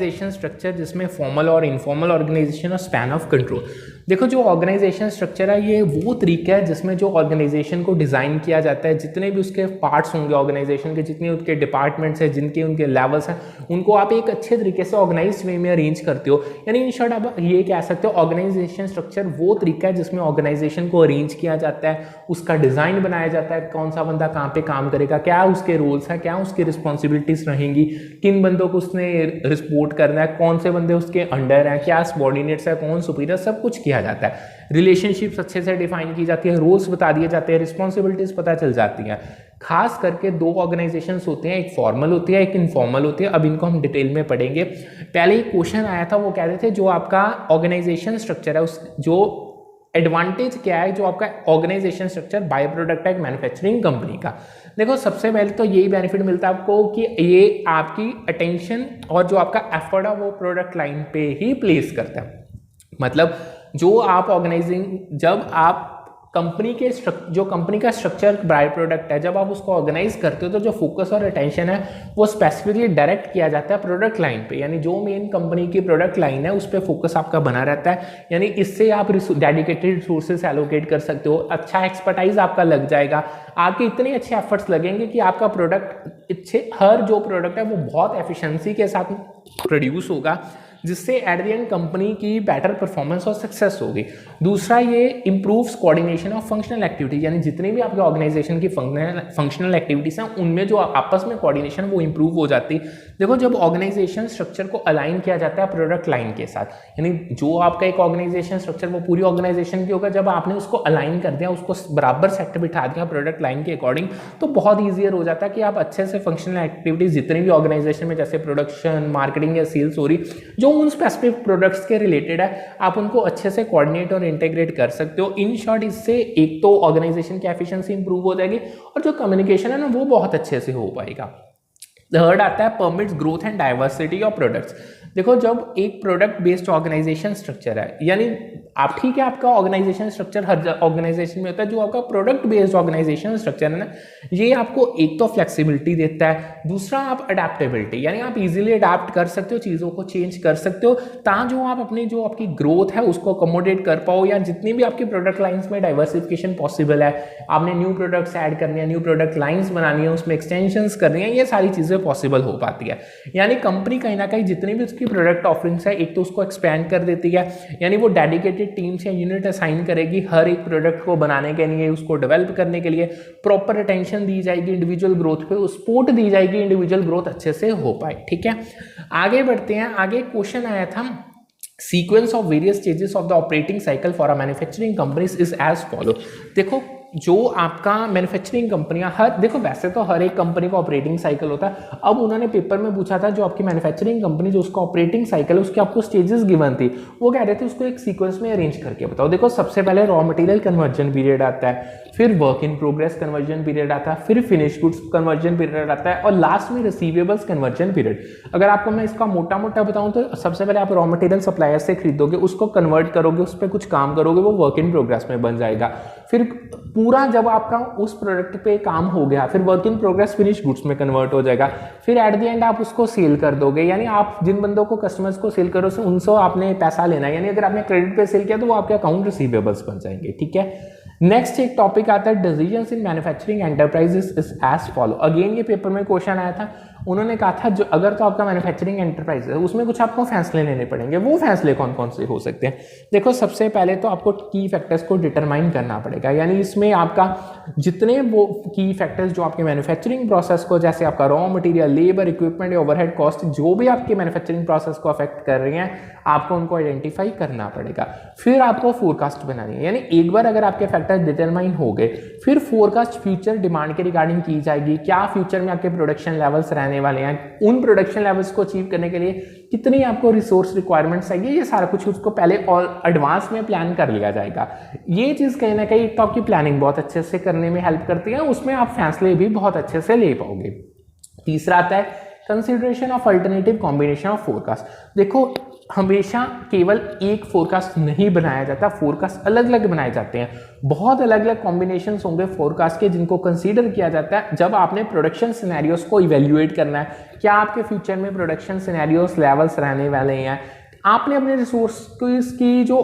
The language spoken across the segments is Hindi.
ऑर्गेनाइजेशन स्ट्रक्चर जिसमें फॉर्मल और इनफॉर्मल ऑर्गेनाइजेशन और स्पैन ऑफ कंट्रोल। देखो जो ऑर्गेनाइजेशन स्ट्रक्चर है ये वो तरीका है जिसमें जो ऑर्गेनाइजेशन को डिज़ाइन किया जाता है, जितने भी उसके पार्ट्स होंगे ऑर्गेनाइजेशन के, जितने उनके डिपार्टमेंट्स हैं, जिनके उनके लेवल्स हैं, उनको आप एक अच्छे तरीके से ऑर्गेनाइज्ड वे में अरेंज करते हो। यानी इन शॉर्ट आप ये कह सकते हो ऑर्गेनाइजेशन स्ट्रक्चर वो तरीका है जिसमें ऑर्गेनाइजेशन को अरेंज किया जाता है, उसका डिज़ाइन बनाया जाता है, कौन सा बंदा कहाँ पे काम करेगा, क्या उसके रोल्स हैं, क्या उसकी रिस्पॉन्सिबिलिटीज रहेंगी, किन बंदों को उसने रिपोर्ट करना है, कौन से बंदे उसके अंडर हैं, क्या सबॉर्डिनेट्स है, कौन सुपीरियर, सब कुछ किया जाता है। रिलेशनशिप्स अच्छे से डिफाइन की जाती है, रोल्स बता दिए जाते हैं, रिस्पॉन्सिबिलिटीज पता चल जाती हैं। खास करके दो ऑर्गेनाइजेशंस होते हैं, एक फॉर्मल होती है, एक इनफॉर्मल होती है। अब इनको हम डिटेल में पढ़ेंगे। पहले एक क्वेश्चन आया था, वो कह रहे थे जो आपका ऑर्गेनाइजेशन स्ट्रक्चर है उस जो एडवांटेज क्या है जो आपका ऑर्गेनाइजेशन स्ट्रक्चर बाय प्रोडक्ट है एक मैन्युफैक्चरिंग कंपनी का। देखो सबसे पहले तो यही बेनिफिट मिलता है आपको कि ये आपकी अटेंशन और जो आपका एफर्ट है वो प्रोडक्ट लाइन पे ही प्लेस करता है। मतलब जो आप ऑर्गेनाइजिंग, जब आप कंपनी के जो कंपनी का स्ट्रक्चर बाय प्रोडक्ट है, जब आप उसको ऑर्गेनाइज करते हो तो जो फोकस और अटेंशन है वो स्पेसिफिकली डायरेक्ट किया जाता है प्रोडक्ट लाइन पे। यानी जो मेन कंपनी की प्रोडक्ट लाइन है उस पर फोकस आपका बना रहता है। यानी इससे आप डेडिकेटेड रिसोर्सेज एलोकेट कर सकते हो, अच्छा एक्सपर्टाइज आपका लग जाएगा, आपके इतने अच्छे एफर्ट्स लगेंगे कि आपका प्रोडक्ट हर जो प्रोडक्ट है वो बहुत एफिशिएंसी के साथ प्रोड्यूस होगा, जिससे एट द एंड कंपनी की बेटर परफॉर्मेंस और सक्सेस होगी। दूसरा, ये improves coordination of functional activities, यानी जितनी भी आपके ऑर्गेनाइजेशन की फंक्शनल एक्टिविटीज हैं उनमें जो आपस में कोऑर्डिनेशन वो इंप्रूव हो जाती है। देखो जब ऑर्गेनाइजेशन स्ट्रक्चर को अलाइन किया जाता है प्रोडक्ट लाइन के साथ, यानी जो आपका एक ऑर्गेनाइजेशन स्ट्रक्चर वो पूरी ऑर्गेनाइजेशन की होगा, जब आपने उसको अलाइन कर दिया, उसको बराबर सेट बिठा दिया प्रोडक्ट लाइन के अकॉर्डिंग, तो बहुत ईजियर हो जाता है कि आप अच्छे से फंक्शनल एक्टिविटीज जितनी भी ऑर्गेनाइजेशन में जैसे प्रोडक्शन, मार्केटिंग या सेल्स हो रही, जो उन स्पेसिफिक प्रोडक्ट्स के रिलेटेड है, आप उनको अच्छे से कोऑर्डिनेट और इंटीग्रेट कर सकते हो। इन शॉर्ट इससे एक तो ऑर्गेनाइजेशन की एफिशिएंसी इंप्रूव हो जाएगी और जो कम्युनिकेशन है ना वो बहुत अच्छे से हो पाएगा। थर्ड आता है permits growth and diversity of products. देखो जब एक प्रोडक्ट बेस्ड ऑर्गेनाइजेशन स्ट्रक्चर है, यानी आप ठीक है आपका ऑर्गेनाइजेशन स्ट्रक्चर हर ऑर्गेनाइजेशन में होता है, जो आपका प्रोडक्ट बेस्ड ऑर्गेनाइजेशन स्ट्रक्चर है ना, ये आपको एक तो फ्लेक्सिबिलिटी देता है, दूसरा आप अडेप्टेबिलिटी, यानी आप इजीली अडेप्ट कर सकते हो, चीज़ों को चेंज कर सकते हो, ताकि जो आप अपनी जो आपकी ग्रोथ है उसको अकोमोडेट कर पाओ, या जितनी भी आपकी प्रोडक्ट लाइंस में डाइवर्सिफिकेशन पॉसिबल है, आपने न्यू प्रोडक्ट्स ऐड करनी है, न्यू प्रोडक्ट लाइंस बनानी है, उसमें एक्सटेंशंस करनी है, ये सारी चीज़ें पॉसिबल हो पाती है। यानी कंपनी कहीं ना कहीं जितनी भी उसकी प्रोडक्ट ऑफरिंग्स है एक तो उसको एक्सपेंड कर देती है, यानी वो डेडिकेटेड टीम्स या यूनिट असाइन करेगी हर एक प्रोडक्ट को बनाने के लिए, उसको डेवलप करने के लिए, प्रॉपर अटेंशन दी जाएगी इंडिविजुअल ग्रोथ पे, सपोर्ट दी जाएगी इंडिविजुअल ग्रोथ अच्छे से हो पाए। ठीक है, आगे बढ़ते हैं। आगे क्वेश्चन आया था sequence of various stages of the operating cycle for a manufacturing companies is as follow. देखो जो आपका मैन्युफैक्चरिंग कंपनियां देखो वैसे तो हर एक कंपनी का ऑपरेटिंग साइकिल होता है। अब उन्होंने पेपर में पूछा था जो आपकी मैन्युफैक्चरिंग कंपनी जो उसका ऑपरेटिंग साइकिल है उसकी आपको स्टेजेस गिवन थी, वो कह रहे थे उसको एक सीक्वेंस में अरेंज करके बताओ। देखो सबसे पहले रॉ मटेरियल कन्वर्जन पीरियड आता है, फिर work in progress conversion period आता है, फिर फिनिश गुड्स कन्वर्जन पीरियड आता है और लास्ट में रिसीवेबल्स कन्वर्जन पीरियड। अगर आपको मैं इसका मोटा मोटा बताऊं तो सबसे पहले आप रॉ मटेरियल सप्लायर से खरीदोगे, उसको कन्वर्ट करोगे, उस पर कुछ काम करोगे, वो वर्क इन प्रोग्रेस में बन जाएगा। फिर पूरा जब आपका उस प्रोडक्ट पे काम हो गया फिर work in progress finish goods में कन्वर्ट हो जाएगा, फिर एट द एंड आप उसको सेल कर दोगे। यानी आप जिन बंदों को कस्टमर्स को सेल करो उनसे आपने पैसा लेना है, यानी अगर आपने क्रेडिट पे सेल किया तो वो आपके अकाउंट रिसीवेबल्स बन जाएंगे। ठीक है, नेक्स्ट एक टॉपिक आता है decisions in manufacturing enterprises is as follow. Again ये पेपर में क्वेश्चन आया था, उन्होंने कहा था जो अगर तो आपका मैन्युफैक्चरिंग एंटरप्राइज है उसमें कुछ आपको फैसले लेने पड़ेंगे, वो फैसले कौन कौन से हो सकते हैं। देखो सबसे पहले तो आपको की फैक्टर्स को डिटरमाइन करना पड़ेगा, यानी इसमें आपका जितने वो की फैक्टर्स जो आपके मैन्युफैक्चरिंग प्रोसेस को, जैसे आपका रॉ मटेरियल, लेबर, इक्विपमेंट या ओवरहेड कॉस्ट, जो भी आपके मैन्युफैक्चरिंग प्रोसेस को अफेक्ट कर रही हैं, आपको उनको आइडेंटिफाई करना पड़ेगा। फिर आपको फोरकास्ट बनानी है, यानी एक बार अगर आपके फैक्टर्स डिटरमाइन हो गए फिर फोरकास्ट फ्यूचर डिमांड के रिगार्डिंग की जाएगी। क्या फ्यूचर में आपके प्रोडक्शन लेवल्स रहने वाले हैं, उन प्रोडक्शन लेवल्स को अचीव करने के लिए कितनी आपको रिसोर्स रिक्वायरमेंट्स चाहिए, ये सारा कुछ उसको पहले और एडवांस में प्लान कर लिया जाएगा। ये चीज़ कहीं ना कहीं तो आपकी प्लानिंग बहुत अच्छे से करने में हेल्प करती है, उसमें आप फैसले भी बहुत अच्छे से ले पाओगे। तीसरा आता है consideration of alternative combination of forecast. देखो हमेशा केवल एक फोरकास्ट नहीं बनाया जाता, फोरकास्ट अलग अलग बनाए जाते हैं। बहुत अलग अलग कॉम्बिनेशंस होंगे फोरकास्ट के जिनको कंसीडर किया जाता है जब आपने प्रोडक्शन सिनेरियोस को इवेल्युएट करना है। क्या आपके फ्यूचर में प्रोडक्शन सिनेरियोस लेवल्स रहने वाले हैं, आपने अपने रिसोर्स की जो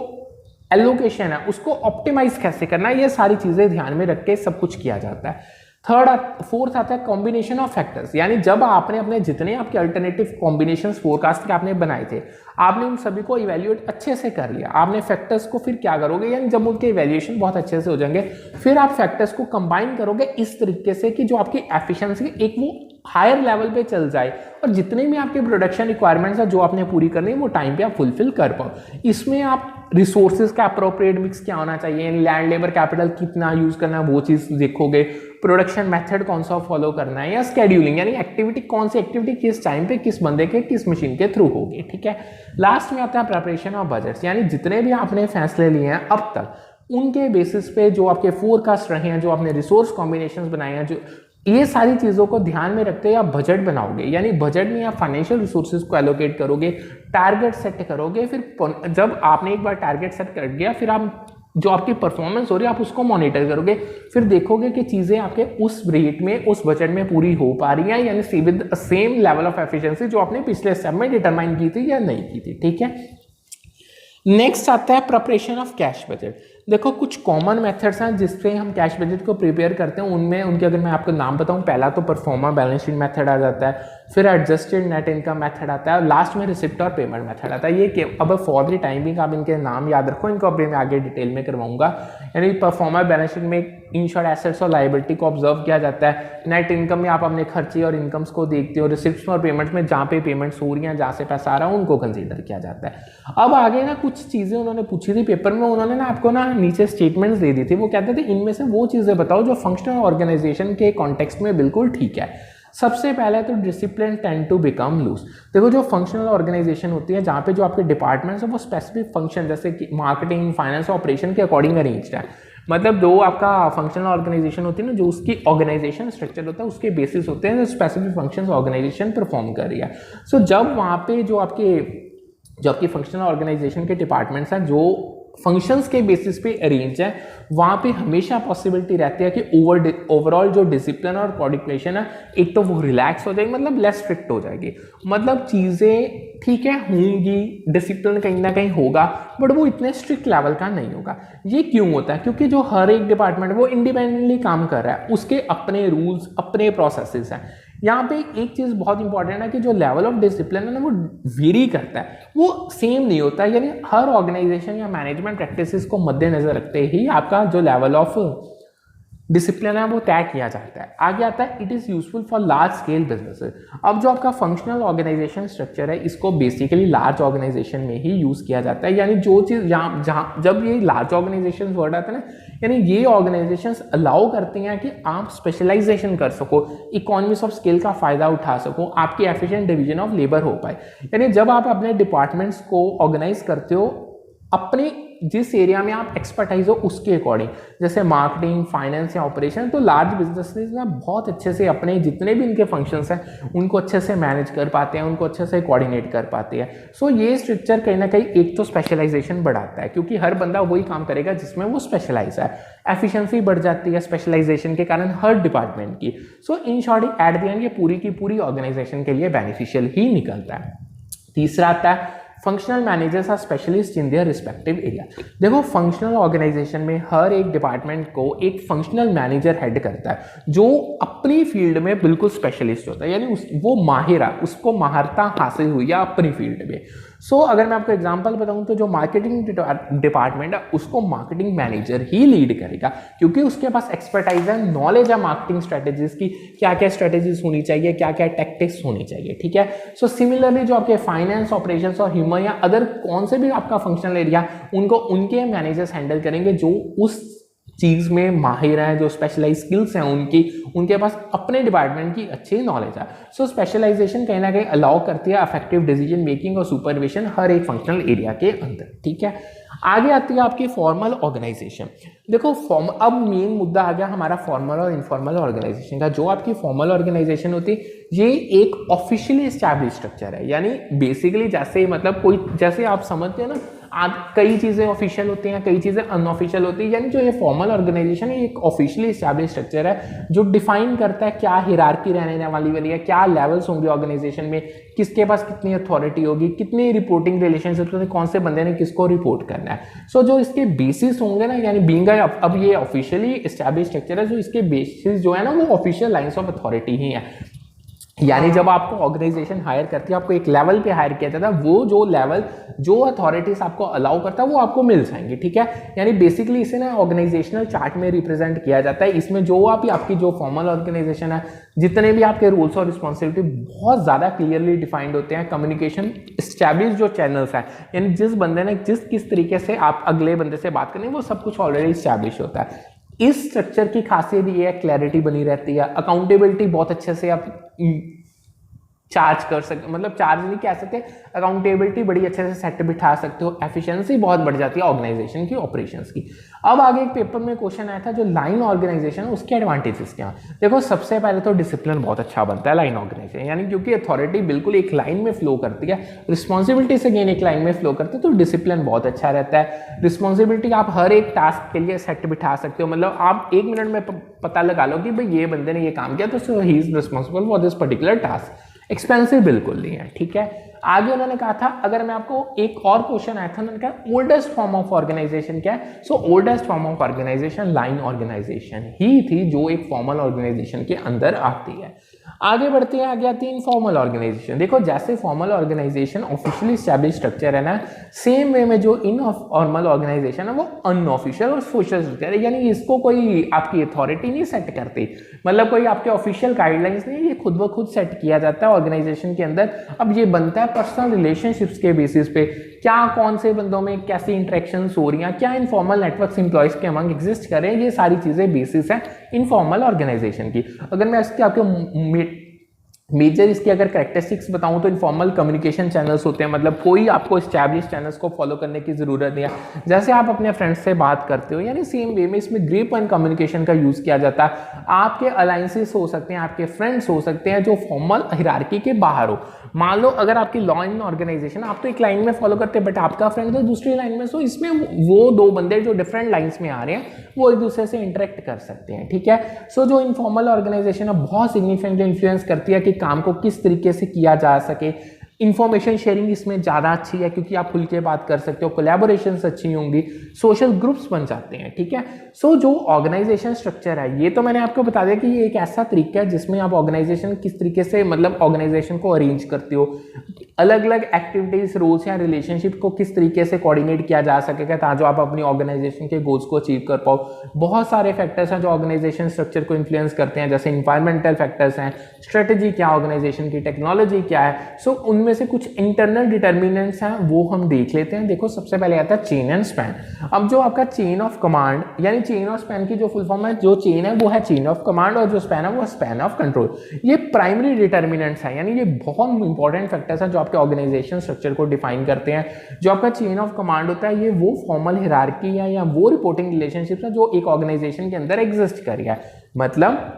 एलोकेशन है उसको ऑप्टिमाइज कैसे करना है, ये सारी चीजें ध्यान में रख के सब कुछ किया जाता है। फोर्थ आता है कॉम्बिनेशन ऑफ फैक्टर्स, यानी जब आपने अपने जितने आपके अल्टरनेटिव कॉम्बिनेशंस फोरकास्ट के आपने बनाए थे, आपने उन सभी को इवैल्यूएट अच्छे से कर लिया, आपने फैक्टर्स को फिर क्या करोगे, यानी जब उनके इवैल्यूएशन बहुत अच्छे से हो जाएंगे फिर आप फैक्टर्स को कंबाइन करोगे इस तरीके से कि जो आपकी एफिशिएंसी एक वो हायर लेवल पे चल जाए और जितने भी आपके प्रोडक्शन रिक्वायरमेंट्स है जो आपने पूरी करनी है वो टाइम पे आप फुलफिल कर पाओ। इसमें आप रिसोर्सेज का अप्रोप्रिएट मिक्स क्या होना चाहिए, लैंड लेबर कैपिटल कितना यूज करना है वो चीज देखोगे, प्रोडक्शन मेथड कौन सा फॉलो करना है, या शेड्यूलिंग यानी एक्टिविटी कौन सी एक्टिविटी किस टाइम पे किस बंदे के किस मशीन के थ्रू होगी, ठीक है। लास्ट में आता है प्रिपरेशन ऑफ बजट्स, यानी जितने भी आपने फैसले लिए हैं अब तक उनके बेसिस पे जो आपके फोरकास्ट रहे हैं, जो आपने रिसोर्स कॉम्बिनेशंस बनाए हैं, जो ये सारी चीज़ों को ध्यान में रखते हुए आप बजट बनाओगे, यानी बजट में आप फाइनेंशियल रिसोर्सेज को एलोकेट करोगे, टारगेट सेट करोगे, फिर जब आपने एक बार टारगेट सेट कर दिया फिर आप जो आपकी परफॉर्मेंस हो रही है आप उसको मॉनिटर करोगे, फिर देखोगे कि चीज़ें आपके उस रेट में उस बजट में पूरी हो पा रही हैं यानी with same level of efficiency जो आपने पिछले स्टेप में डिटरमाइन की थी या नहीं की थी, ठीक है। नेक्स्ट आता है प्रिपरेशन ऑफ कैश बजट। देखो कुछ कॉमन मेथड्स हैं जिससे हम कैश बजट को प्रिपेयर करते हैं, उनमें उनके अगर मैं आपको नाम बताऊं, पहला तो परफॉर्मा बैलेंस शीट मेथड आ जाता है, फिर एडजस्टेड नेट इनकम मेथड आता है और लास्ट में रिसिप्ट और पेमेंट मेथड आता है। ये अब फॉर द टाइमिंग आप इनके नाम याद रखो, इनको अभी मैं आगे डिटेल में करवाऊंगा। यानी परफॉर्मा बैलेंस शीट में इन शॉर्ट एसेट्स और लायबिलिटी को ऑब्जर्व किया जाता है, नेट इनकम में आप अपने खर्चे और इनकम्स को देखते हो, रिसिप्ट्स और पेमेंट्स में जहाँ पे पेमेंट्स हो रही हैं जहाँ से पैसा आ रहा है उनको कंसीडर किया जाता है। अब आगे ना कुछ चीज़ें उन्होंने पूछी थी पेपर में, उन्होंने ना आपको ना नीचे स्टेटमेंट्स दे दी थी, वो कहते थे इनमें से वो चीज़ें बताओ जो फंक्शनल ऑर्गेनाइजेशन के कॉन्टेक्स्ट में बिल्कुल ठीक है। सबसे पहले तो discipline tend to become loose. देखो जो फंक्शनल ऑर्गेनाइजेशन होती है जहाँ पे जो आपके डिपार्टमेंट्स है वो स्पेसिफिक फंक्शन जैसे कि मार्केटिंग, फाइनेंस, ऑपरेशन के अकॉर्डिंग अरेंज्ड है। मतलब जो आपका फंक्शनल ऑर्गेनाइजेशन होती है ना, जो उसकी ऑर्गेनाइजेशन स्ट्रक्चर होता है उसके बेसिस होते हैं जो स्पेसिफिक फंक्शंस ऑर्गेनाइजेशन परफॉर्म कर रही है। सो जब वहाँ पे जो आपकी फंक्शनल ऑर्गेनाइजेशन के डिपार्टमेंट्स हैं जो फंक्शंस के बेसिस पे अरेंज है, वहाँ पे हमेशा पॉसिबिलिटी रहती है कि ओवरऑल जो डिसिप्लिन और कोऑर्डिनेशन है एक तो वो रिलैक्स हो जाएगी, मतलब लेस स्ट्रिक्ट हो जाएगी, मतलब चीज़ें ठीक है होंगी, डिसिप्लिन कहीं ना कहीं होगा बट वो इतने स्ट्रिक्ट लेवल का नहीं होगा। ये क्यों होता है? क्योंकि जो हर एक डिपार्टमेंट वो इंडिपेंडेंटली काम कर रहा है, उसके अपने रूल्स अपने प्रोसेसेस हैं। यहाँ पे एक चीज़ बहुत इंपॉर्टेंट है कि जो लेवल ऑफ डिसिप्लिन है ना वो वेरी करता है, वो सेम नहीं होता है। यानी हर ऑर्गेनाइजेशन या मैनेजमेंट प्रैक्टिसेस को मद्देनजर रखते ही आपका जो लेवल ऑफ डिसिप्लिन है वो तय किया जाता है। आगे आता है it is useful for large scale businesses. अब जो आपका फंक्शनल ऑर्गेनाइजेशन स्ट्रक्चर है इसको बेसिकली लार्ज ऑर्गेनाइजेशन में ही यूज़ किया जाता है। यानी जो चीज़ जहाँ जब ये लार्ज ऑर्गेनाइजेशन वर्ड आता है ना, यानी ये ऑर्गेनाइजेशंस अलाउ करती हैं कि आप स्पेशलाइजेशन कर सको, इकोनॉमीज ऑफ स्केल का फ़ायदा उठा सको, आपकी एफिशिएंट डिवीजन ऑफ लेबर हो पाए। यानी जब आप अपने डिपार्टमेंट्स को ऑर्गेनाइज करते हो अपने जिस एरिया में आप एक्सपर्टाइज हो उसके अकॉर्डिंग, जैसे मार्केटिंग, फाइनेंस या ऑपरेशन, तो लार्ज बिजनेसेस ना बहुत अच्छे से अपने जितने भी इनके फंक्शंस हैं उनको अच्छे से मैनेज कर पाते हैं, उनको अच्छे से कोऑर्डिनेट कर पाते हैं। सो ये स्ट्रक्चर कहीं ना कहीं एक तो स्पेशलाइजेशन बढ़ाता है क्योंकि हर बंदा वही काम करेगा जिसमें वो स्पेशलाइज है, एफिशिएंसी बढ़ जाती है स्पेशलाइजेशन के कारण हर डिपार्टमेंट की। So in short at the end ये पूरी की पूरी ऑर्गेनाइजेशन के लिए बेनिफिशियल ही निकलता है। तीसरा आता है functional managers are specialist in their respective area. देखो फंक्शनल ऑर्गेनाइजेशन में हर एक डिपार्टमेंट को एक फंक्शनल मैनेजर हेड करता है जो अपनी फील्ड में बिल्कुल स्पेशलिस्ट होता है, यानी वो माहिर है, उसको महारता हासिल हुई है अपनी फील्ड में। सो अगर मैं आपको एग्जांपल बताऊं तो जो मार्केटिंग डिपार्टमेंट है उसको मार्केटिंग मैनेजर ही लीड करेगा क्योंकि उसके पास एक्सपर्टाइज है, नॉलेज है मार्केटिंग स्ट्रेटेजीज की, क्या क्या स्ट्रेटेजीज होनी चाहिए, क्या क्या टैक्टिक्स होनी चाहिए, ठीक है। सो सिमिलरली जो आपके फाइनेंस, ऑपरेशंस और ह्यूमन या अदर कौन से भी आपका फंक्शनल एरिया उनको उनके मैनेजर्स हैंडल करेंगे जो उस चीज़ में माहिर हैं, जो स्पेशलाइज स्किल्स हैं उनके पास अपने डिपार्टमेंट की अच्छी नॉलेज है। सो स्पेशलाइजेशन कहीं ना कहीं अलाउ करती है इफेक्टिव डिसीजन मेकिंग और सुपरविजन हर एक फंक्शनल एरिया के अंदर, ठीक है। आगे आती है आपकी फॉर्मल ऑर्गेनाइजेशन। देखो अब मेन मुद्दा आ गया हमारा फॉर्मल और इनफॉर्मल ऑर्गेनाइजेशन का। जो आपकी फॉर्मल ऑर्गेनाइजेशन होती है ये एक ऑफिशियली एस्टैब्लिश स्ट्रक्चर है। यानी बेसिकली जैसे मतलब कोई, जैसे आप समझते हैं ना, कई चीज़ें ऑफिशियल होती हैं, कई चीज़ें अनऑफिशियल होती है। यानी जो ये फॉर्मल ऑर्गेनाइजेशन है, ये एक ऑफिशियली एस्टैब्लिश स्ट्रक्चर है जो डिफाइन करता है क्या हिरार्की रहने वाली है, क्या लेवल्स होंगे ऑर्गेनाइजेशन में, किसके पास कितनी अथॉरिटी होगी, कितनी रिपोर्टिंग रिलेशनशिप होते, कौन से बंदे ने किसको रिपोर्ट करना है। सो जो इसके बेसिस होंगे ना, यानी बीइंग अब ये ऑफिशियली एस्टैब्लिश स्ट्रक्चर है, जो इसके बेसिस जो है ना वो ऑफिशियल लाइंस ऑफ अथॉरिटी ही है। यानी जब आपको ऑर्गेनाइजेशन हायर करती है, आपको एक लेवल पे हायर किया जाता है, वो जो लेवल जो अथॉरिटीज आपको अलाउ करता है वो आपको मिल जाएंगे, ठीक है। यानी बेसिकली इसे ना ऑर्गेनाइजेशनल चार्ट में रिप्रेजेंट किया जाता है। इसमें जो आपकी जो फॉर्मल ऑर्गेनाइजेशन है, जितने भी आपके रूल्स और रिस्पॉन्सिबिलिटी बहुत ज़्यादा क्लियरली डिफाइंड होते हैं। कम्युनिकेशन एस्टैब्लिश जो चैनल्स हैं, यानी जिस बंदे ने किस तरीके से आप अगले बंदे से बात करनी है, वो सब कुछ ऑलरेडी एस्टैब्लिश होता है। इस स्ट्रक्चर की खासियत ये है, क्लैरिटी बनी रहती है, अकाउंटेबिलिटी बहुत अच्छे से आप चार्ज कर सकते, मतलब चार्ज नहीं कह सकते, अकाउंटेबिलिटी बड़ी अच्छे से सेट बिठा सकते हो, एफिशिएंसी बहुत बढ़ जाती है ऑर्गेनाइजेशन की ऑपरेशंस की। अब आगे एक पेपर में क्वेश्चन आया था, जो लाइन ऑर्गेनाइजेशन है उसके एडवांटेजेस क्या हैं। देखो सबसे पहले तो डिसिप्लिन बहुत अच्छा बनता है लाइन ऑर्गेनाइजेशन, यानी क्योंकि अथॉरिटी बिल्कुल एक लाइन में फ्लो करती है, रिस्पॉन्सिबिलिटी से अगेन एक लाइन में फ्लो करती है, तो डिसिप्लिन बहुत अच्छा रहता है। रिस्पॉन्सिबिलिटी आप हर एक टास्क के लिए सेट बिठा सकते हो, मतलब आप 1 मिनट में पता लगा लो कि भाई ये बंदे ने ये काम किया, तो so he is responsible for this particular task. Expensive बिल्कुल नहीं है, ठीक है। आगे उन्होंने कहा था, अगर मैं आपको एक और क्वेश्चन आया था, उन्होंने कहा ओल्डेस्ट फॉर्म ऑफ ऑर्गेनाइजेशन क्या है। So oldest form of organization line organization ही थी, जो एक फॉर्मल ऑर्गेनाइजेशन के अंदर आती है। आगे बढ़ते हैं, आगे आती है इनफॉर्मल ऑर्गेनाइजेशन। देखो जैसे formal organisation officially establish structure है ना, सेम वे में जो इनफॉर्मल ऑर्गेनाइजेशन है वो अनऑफिशियल और सोशल स्ट्रक्चर है। यानी इसको कोई आपकी अथॉरिटी नहीं सेट करती, मतलब कोई आपके ऑफिशियल गाइडलाइंस नहीं, ये खुद ब खुद सेट किया जाता है ऑर्गेनाइजेशन के अंदर। अब ये बनता है पर्सनल रिलेशनशिप्स के बेसिस पे, क्या कौन से बंदों में कैसी इंटरेक्शंस हो रही हैं, क्या इनफॉर्मल नेटवर्क्स एम्प्लॉयज के अमंग एग्जिस्ट करें, ये सारी चीजें बेसिस है इनफॉर्मल ऑर्गेनाइजेशन की। अगर मैं इसके आपके मेजर इसकी अगर कैरेक्टरिस्टिक्स बताऊं तो इनफॉर्मल कम्युनिकेशन चैनल्स होते हैं, मतलब कोई आपको एस्टैब्लिश चैनल्स को फॉलो करने की जरूरत नहीं है। जैसे आप अपने फ्रेंड्स से बात करते हो, यानी सेम वे में इसमें ग्रुप एंड कम्युनिकेशन का यूज किया जाता है। आपके अलायंसेस हो सकते हैं, आपके फ्रेंड्स हो सकते हैं जो फॉर्मल हायरार्की के बाहर हो। मान लो अगर आपकी लॉ इन ऑर्गेनाइजेशन, आप तो एक लाइन में फॉलो करते हैं, बट आपका फ्रेंड तो दूसरी लाइन में, सो इसमें वो 2 बंदे जो डिफरेंट लाइंस में आ रहे हैं वो एक दूसरे से इंटरेक्ट कर सकते हैं, ठीक है। सो जो इनफॉर्मल ऑर्गेनाइजेशन है बहुत सिग्निफिकेंट इन्फ्लुएंस करती है कि काम को किस तरीके से किया जा सके। इंफॉर्मेशन शेयरिंग इसमें ज़्यादा अच्छी है क्योंकि आप खुल के बात कर सकते हो, कोलैबोरेशंस अच्छी होंगी, सोशल ग्रुप्स बन जाते हैं, ठीक है। सो जो ऑर्गेनाइजेशन स्ट्रक्चर है, ये तो मैंने आपको बता दिया कि ये एक ऐसा तरीका है जिसमें आप ऑर्गेनाइजेशन किस तरीके से, मतलब ऑर्गेनाइजेशन को अरेंज करते हो, अलग अलग एक्टिविटीज, रोल्स या रिलेशनशिप को किस तरीके से कोऑर्डिनेट किया जा सकेगा ताकि आप अपनी ऑर्गेनाइजेशन के गोल्स को अचीव कर पाओ। बहुत सारे फैक्टर्स हैं जो ऑर्गेनाइजेशन स्ट्रक्चर को इन्फ्लुएंस करते हैं, जैसे इन्वायरमेंटल फैक्टर्स हैं, स्ट्रेटेजी क्या ऑर्गेनाइजेशन की, टेक्नोलॉजी क्या है। सो उनमें से कुछ इंटरनल डिटर्मिनेंट्स हैं वो हम देख लेते हैं। देखो सबसे पहले आता है चेन एंड स्पैन। अब जो आपका चेन ऑफ कमांड, यानी चेन ऑफ स्पैन की जो फुल फॉर्म है, जो चेन है वो है चेन ऑफ कमांड और जो स्पैन है वो स्पैन ऑफ कंट्रोल। ये प्राइमरी डिटर्मिनेंट्स हैं, यानी ये बहुत इंपॉर्टेंट फैक्टर्स हैं जो आपके ऑर्गेनाइजेशन स्ट्रक्चर को डिफाइन करते हैं। जो आपका चेन ऑफ कमांड होता है, ये वो फॉर्मल हिरार्की है या वो रिपोर्टिंग रिलेशनशिप है जो एक ऑर्गेनाइजेशन के अंदर एग्जिस्ट कर रहा है। मतलब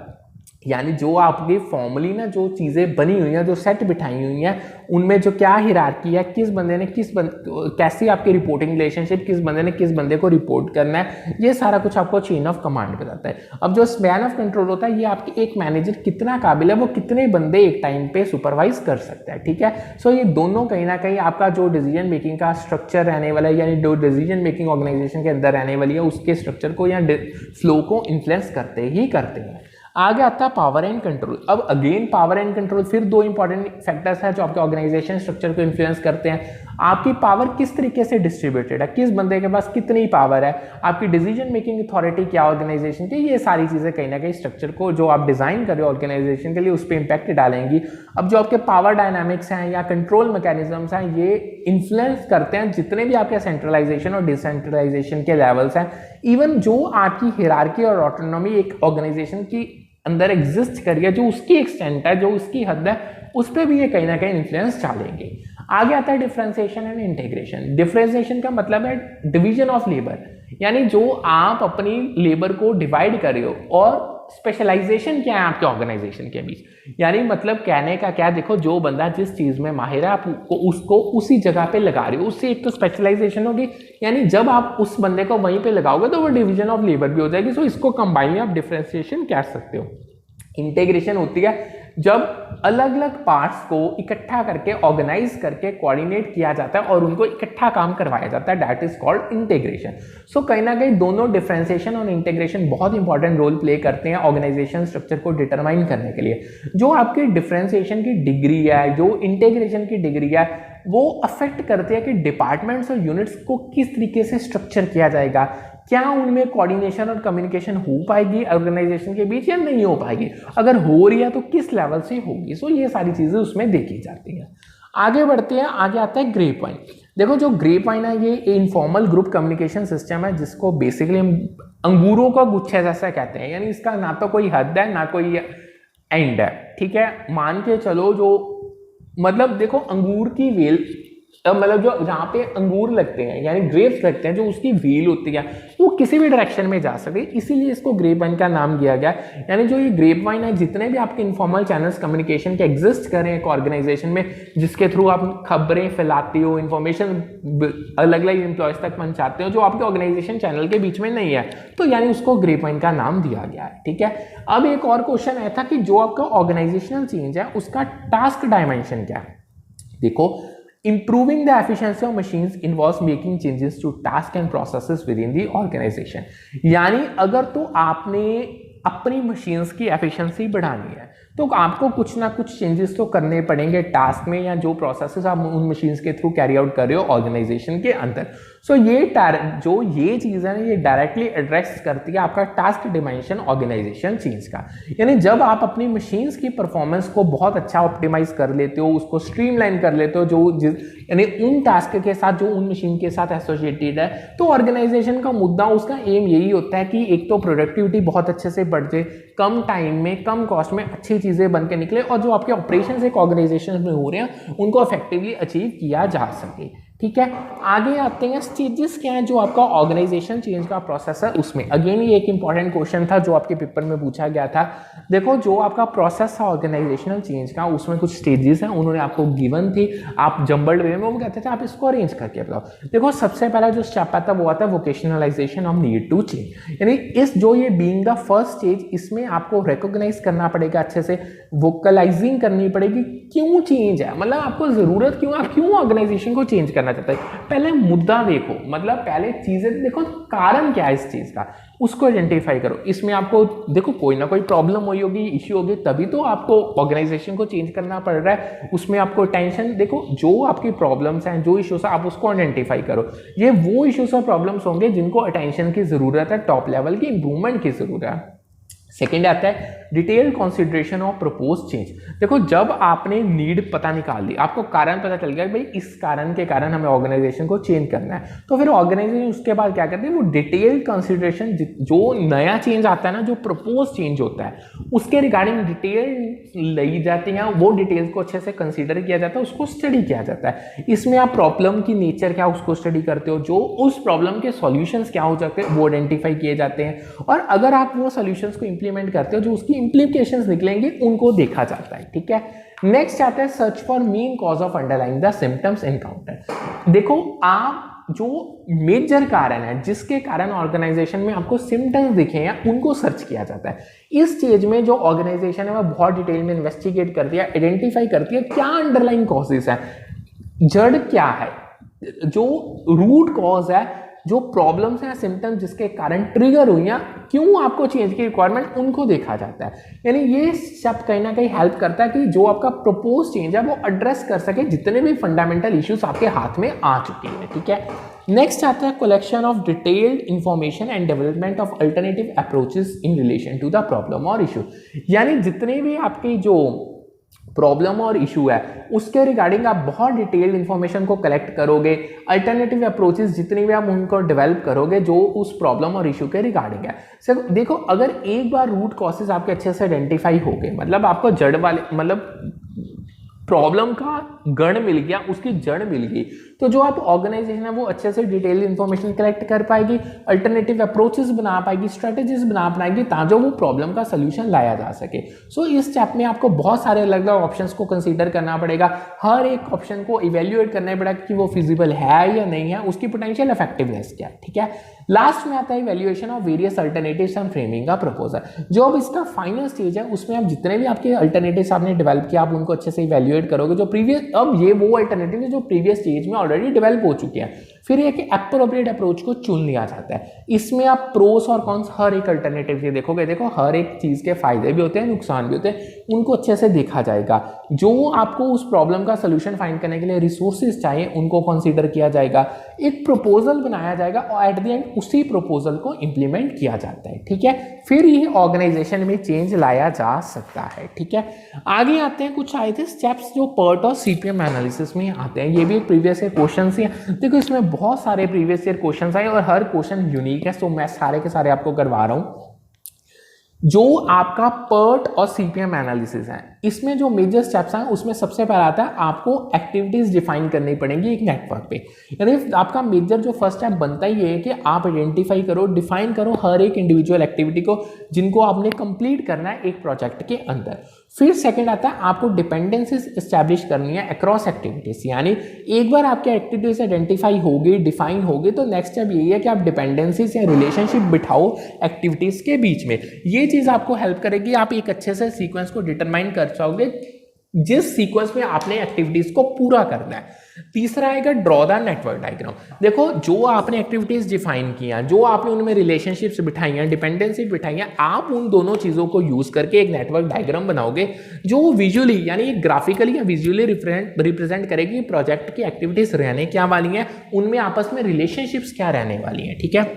यानी जो आपकी फॉर्मली ना जो चीज़ें बनी हुई हैं, जो सेट बिठाई हुई हैं, उनमें जो क्या हिरार्की है, किस बंदे ने कैसी आपकी रिपोर्टिंग रिलेशनशिप, किस बंदे ने किस बंदे को रिपोर्ट करना है, ये सारा कुछ आपको चेन ऑफ कमांड बताता है। अब जो स्पैन ऑफ कंट्रोल होता है, ये आपकी एक मैनेजर कितना काबिल है, वो कितने बंदे एक टाइम पे सुपरवाइज कर सकता है, ठीक है। सो ये दोनों कहीं ना कहीं आपका जो डिसीजन मेकिंग का स्ट्रक्चर रहने वाला है, यानी जो डिसीजन मेकिंग ऑर्गेनाइजेशन के अंदर रहने वाली है, उसके स्ट्रक्चर को या फ्लो को इन्फ्लुएंस करते हैं। आगे आता है पावर एंड कंट्रोल। अब अगेन पावर एंड कंट्रोल फिर 2 इंपॉर्टेंट फैक्टर्स हैं जो आपके ऑर्गेनाइजेशन स्ट्रक्चर को इन्फ्लुएंस करते हैं। आपकी पावर किस तरीके से डिस्ट्रीब्यूटेड है, किस बंदे के पास कितनी पावर है, आपकी डिसीजन मेकिंग अथॉरिटी क्या ऑर्गेनाइजेशन की, ये सारी चीजें कहीं ना कहीं स्ट्रक्चर को जो आप डिजाइन कर रहे हो ऑर्गेनाइजेशन के लिए उस पर इंपैक्ट डालेंगी। अब जो आपके पावर डायनामिक्स हैं या कंट्रोल मैकेनिज्म्स हैं, ये इन्फ्लुएंस करते हैं जितने भी आपके सेंट्रलाइजेशन और डिसेंट्रलाइजेशन के लेवल्स हैं। इवन जो आपकी हिरार्की और ऑटोनॉमी एक ऑर्गेनाइजेशन की अंदर एग्जिस्ट करिए, जो उसकी एक्सटेंट है, जो उसकी हद है, उस पर भी ये कहीं ना कहीं इन्फ्लुएंस डालेंगे। आगे आता है डिफरेंशिएशन एंड इंटीग्रेशन। डिफरेंशिएशन का मतलब है डिवीजन ऑफ लेबर, यानी जो आप अपनी लेबर को डिवाइड कर रहे हो और स्पेशलाइजेशन क्या है आपके ऑर्गेनाइजेशन के बीच, यानी मतलब कहने का क्या, देखो जो बंदा जिस चीज में माहिर है आप उसको उसी जगह पे लगा रहे हो, उससे एक तो स्पेशलाइजेशन होगी, यानी जब आप उस बंदे को वहीं पे लगाओगे तो वो डिवीजन ऑफ लेबर भी हो जाएगी। सो इसको कंबाइन में आप डिफरेंशिएशन कह सकते हो। इंटीग्रेशन होती है जब अलग अलग पार्ट्स को इकट्ठा करके ऑर्गेनाइज करके कोऑर्डिनेट किया जाता है और उनको इकट्ठा काम करवाया जाता है, दैट इज कॉल्ड इंटीग्रेशन। सो कहीं ना कहीं दोनों डिफरेंशिएशन और इंटीग्रेशन बहुत इंपॉर्टेंट रोल प्ले करते हैं ऑर्गेनाइजेशन स्ट्रक्चर को डिटरमाइन करने के लिए। जो आपकी डिफरेंशिएशन की डिग्री है, जो इंटीग्रेशन की डिग्री है, वो अफेक्ट करती है कि डिपार्टमेंट्स और यूनिट्स को किस तरीके से स्ट्रक्चर किया जाएगा, क्या उनमें कोऑर्डिनेशन और कम्युनिकेशन हो पाएगी ऑर्गेनाइजेशन के बीच या नहीं हो पाएगी, अगर हो रही है तो किस लेवल से होगी। सो ये सारी चीजें उसमें देखी जाती हैं। आगे बढ़ते हैं, आगे आता है ग्रेप वाइन। देखो जो ग्रेप वाइन है ये इनफॉर्मल ग्रुप कम्युनिकेशन सिस्टम है जिसको बेसिकली हम अंगूरों का गुच्छा जैसा कहते हैं, यानी इसका ना तो कोई हद है ना कोई एंड है, ठीक है। मान के चलो जो मतलब देखो अंगूर की वेल, मतलब जो जहाँ पे अंगूर लगते हैं यानी ग्रेप्स लगते हैं, जो उसकी व्हील होती है वो किसी भी डायरेक्शन में जा सके, इसीलिए इसको ग्रेप वाइन का नाम दिया गया। यानी जो ये ग्रेप वाइन है, जितने भी आपके इनफॉर्मल चैनल्स कम्युनिकेशन के एग्जिस्ट करें एक ऑर्गेनाइजेशन में, जिसके थ्रू आप खबरें फैलाते हो, इन्फॉर्मेशन अलग अलग एम्प्लॉयज तक पहुंचाते हो जो आपके ऑर्गेनाइजेशन चैनल के बीच में नहीं है, तो यानी उसको ग्रेप वाइन का नाम दिया गया है, ठीक है। अब एक और क्वेश्चन आया था कि जो आपका ऑर्गेनाइजेशनल चेंज है उसका टास्क डायमेंशन क्या है। देखो improving the efficiency of machines involves making changes to tasks and processes within the organization। यानी अगर तो आपने अपनी मशीन्स की एफिशिएंसी बढ़ानी है तो आपको कुछ ना कुछ चेंजेस तो करने पड़ेंगे टास्क में या जो प्रोसेसेस आप उन मशीन्स के थ्रू कैरी आउट कर रहे हो ऑर्गेनाइजेशन के अंदर। सो ये जो ये चीज़ है ना ये डायरेक्टली एड्रेस करती है आपका टास्क डिमेंशन ऑर्गेनाइजेशन चेंज का। यानी जब आप अपनी मशीन्स की परफॉर्मेंस को बहुत अच्छा ऑप्टिमाइज कर लेते हो, उसको स्ट्रीमलाइन कर लेते हो, जो यानी उन टास्क के साथ जो उन मशीन के साथ एसोसिएटेड है, तो ऑर्गेनाइजेशन का मुद्दा उसका एम यही होता है कि एक तो प्रोडक्टिविटी बहुत अच्छे से बढ़ जाए, कम टाइम में कम कॉस्ट में अच्छी चीजें बन के निकले और जो आपके ऑपरेशन एक ऑर्गेनाइजेशन में हो रहे हैं उनको इफेक्टिवली अचीव किया जा सके, ठीक है। आगे आते हैं स्टेजेस क्या है जो आपका ऑर्गेनाइजेशन चेंज का प्रोसेस है उसमें। अगेन ये एक इंपॉर्टेंट क्वेश्चन था जो आपके पेपर में पूछा गया था। देखो जो आपका प्रोसेस था ऑर्गेनाइजेशनल चेंज का उसमें कुछ स्टेजेस हैं, उन्होंने आपको गिवन थी, आप जंबल्ड वे में वो कहते थे आप इसको अरेंज करके बताओ। देखो सबसे पहला जो स्टेप आता है वो आता है vocationalisation of need to change, यानी इस जो ये बीइंग द फर्स्ट स्टेज इसमें आपको रिकॉग्नाइज करना पड़ेगा, अच्छे से वोकलाइजिंग करनी पड़ेगी क्यों चेंज है, मतलब आपको जरूरत क्यों, आप क्यों ऑर्गेनाइजेशन को चेंज करना चाहते हैं। पहले मुद्दा देखो, मतलब पहले चीजें देखो कारण क्या है इस चीज का, उसको आइडेंटिफाई करो। इसमें आपको देखो कोई ना कोई प्रॉब्लम हुई होगी, इश्यू होगी, तभी तो आपको ऑर्गेनाइजेशन को चेंज करना पड़ रहा है। उसमें आपको टेंशन, देखो जो आपकी प्रॉब्लम्स हैं, जो इश्यूज हैं, आप उसको आइडेंटिफाई करो। ये वो इश्यूज और प्रॉब्लम्स होंगे जिनको अटेंशन की जरूरत है, टॉप लेवल की इंप्रूवमेंट की जरूरत है। सेकेंड आता है detail consideration of propose change. देखो जब आपने नीड पता निकाल ली, आपको कारण पता चल गया भाई इस कारण के कारण हमें ऑर्गेनाइजेशन को चेंज करना है, तो फिर ऑर्गेनाइजेशन उसके बाद क्या करते हैं, वो डिटेल कंसिडरेशन, जो नया चेंज आता है ना, जो प्रपोज चेंज होता है उसके रिगार्डिंग डिटेल ली जाती है, वो डिटेल्स को अच्छे से कंसिडर किया जाता है, उसको स्टडी किया जाता है। इसमें आप प्रॉब्लम की नेचर क्या उसको स्टडी करते हो, जो उस प्रॉब्लम के सॉल्यूशंस क्या हो सकते हैं वो आइडेंटिफाई किए जाते हैं, और अगर आप वो सॉल्यूशंस को इंप्लीमेंट करते हो जो उसकी इंप्लीकेशंस निकलेंगे उनको देखा जाता है, ठीक है। नेक्स्ट आता है search for main cause of underlying the symptoms encounter. देखो आप जो मेजर कारण है जिसके कारण ऑर्गेनाइजेशन में आपको सिम्टम्स दिखे हैं उनको सर्च किया जाता है। इस स्टेज में जो ऑर्गेनाइजेशन है वो बहुत डिटेल में इन्वेस्टिगेट करती है, आइडेंटिफाई करती है क्या अंडरलाइंग कॉजेस है, जड़ क्या है, जो रूट कॉज है, जो प्रॉब्लम्स हैं, सिम्टम्स जिसके कारण ट्रिगर हुई हैं, क्यों आपको चेंज की रिक्वायरमेंट, उनको देखा जाता है। यानी ये सब कहीं ना कहीं हेल्प करता है कि जो आपका प्रपोज चेंज है वो एड्रेस कर सके जितने भी फंडामेंटल इश्यूज आपके हाथ में आ चुके हैं, ठीक है। नेक्स्ट आता है collection of detailed information and development of alternative approaches in relation to the problem और इशू। यानी जितने भी आपकी जो प्रॉब्लम और इशू है उसके रिगार्डिंग आप बहुत डिटेल्ड इंफॉर्मेशन को कलेक्ट करोगे, अल्टरनेटिव अप्रोचेस जितनी भी आप उनको डेवलप करोगे जो उस प्रॉब्लम और इशू के रिगार्डिंग है। सर देखो अगर एक बार रूट कॉजेस आपके अच्छे से आइडेंटिफाई हो गए, मतलब आपको जड़ वाले, मतलब प्रॉब्लम का गढ़ मिल गया, उसकी जड़ मिल गई, तो जो आप ऑर्गेनाइजेशन है वो अच्छे से डिटेल इंफॉर्मेशन कलेक्ट कर पाएगी, अल्टरनेटिव अप्रोचेस बना पाएगी, स्ट्रेटेजीज बना पाएगी, ताकि वो प्रॉब्लम का सोल्यूशन लाया जा सके। सो इस स्टेप में आपको बहुत सारे अलग अलग ऑप्शंस को कंसीडर करना पड़ेगा, हर एक ऑप्शन को इवेल्युएट करना पड़ेगा कि वो फिजिबल है या नहीं है, उसकी पोटेंशियल इफेक्टिवनेस क्या है, ठीक है। लास्ट में आता है evaluation of various alternatives and framing का प्रपोजल। जो अब इसका फाइनल स्टेज है उसमें आप जितने भी आपके अल्टरनेटिव्स आपने डेवलप किया आप उनको अच्छे से इवेल्युएट करोगे, जो प्रीवियस, अब ये वो अल्टरनेटिव है जो प्रीवियस स्टेज में ऑलरेडी डेवलप हो चुके हैं, फिर एक एप्रोप्रिएट अप्रोच को चुन लिया जाता है। इसमें आप प्रोस और कॉन्स हर एक अल्टरनेटिव के देखोगे, देखो हर एक चीज के फायदे भी होते हैं, नुकसान भी होते हैं, उनको अच्छे से देखा जाएगा। जो आपको उस प्रॉब्लम का सोल्यूशन फाइंड करने के लिए रिसोर्सेज चाहिए उनको कंसीडर किया जाएगा, एक प्रपोजल बनाया जाएगा और एट द एंड उसी प्रपोजल को इंप्लीमेंट किया जाता है, ठीक है। फिर ये ऑर्गेनाइजेशन में चेंज लाया जा सकता है, ठीक है। आगे आते हैं कुछ आए थे स्टेप्स जो पर्ट और सीपीएम एनालिसिस में आते हैं, ये भी एक प्रीवियस ईयर क्वेश्चन ही है। देखो इसमें बहुत सारे प्रीवियस ईयर क्वेश्चन आए और हर क्वेश्चन यूनिक है, सो मैं सारे के सारे आपको करवा रहा हूं। जो आपका पर्ट और सीपीएम एनालिसिस है, इसमें जो मेजर स्टेप्स हैं उसमें सबसे पहला आता है आपको एक्टिविटीज डिफाइन करनी पड़ेंगी एक नेटवर्क पे। यानी आपका मेजर जो फर्स्ट स्टेप बनता ही है कि आप आइडेंटिफाई करो, डिफाइन करो हर एक इंडिविजुअल एक्टिविटी को जिनको आपने कंप्लीट करना है एक प्रोजेक्ट के अंदर। फिर सेकंड आता है आपको डिपेंडेंसीज एस्टैब्लिश करनी है अक्रॉस एक्टिविटीज, यानी एक बार आपकी एक्टिविटीज आइडेंटिफाई होगी, डिफाइन होगी, तो नेक्स्ट स्टेप यही है कि आप डिपेंडेंसीज या रिलेशनशिप बिठाओ एक्टिविटीज के बीच में। ये चीज आपको हेल्प करेगी, आप एक अच्छे से सीक्वेंस को डिटरमाइन कर पाओगे जिस सीक्वेंस में आपने एक्टिविटीज को पूरा करना है। तीसरा आएगा ड्रॉ द नेटवर्क डायग्राम। देखो जो आपने एक्टिविटीज डिफाइन किया, जो आपने उनमें रिलेशनशिप्स बिठाई हैं, डिपेंडेंसी बिठाई हैं, आप उन दोनों चीजों को यूज करके एक नेटवर्क डायग्राम बनाओगे जो विजुअली यानी ग्राफिकली या विजुअली रिप्रेजेंट करेगी प्रोजेक्ट की एक्टिविटीज रहने क्या वाली हैं, उनमें आपस में रिलेशनशिप्स क्या रहने वाली हैं, ठीक है।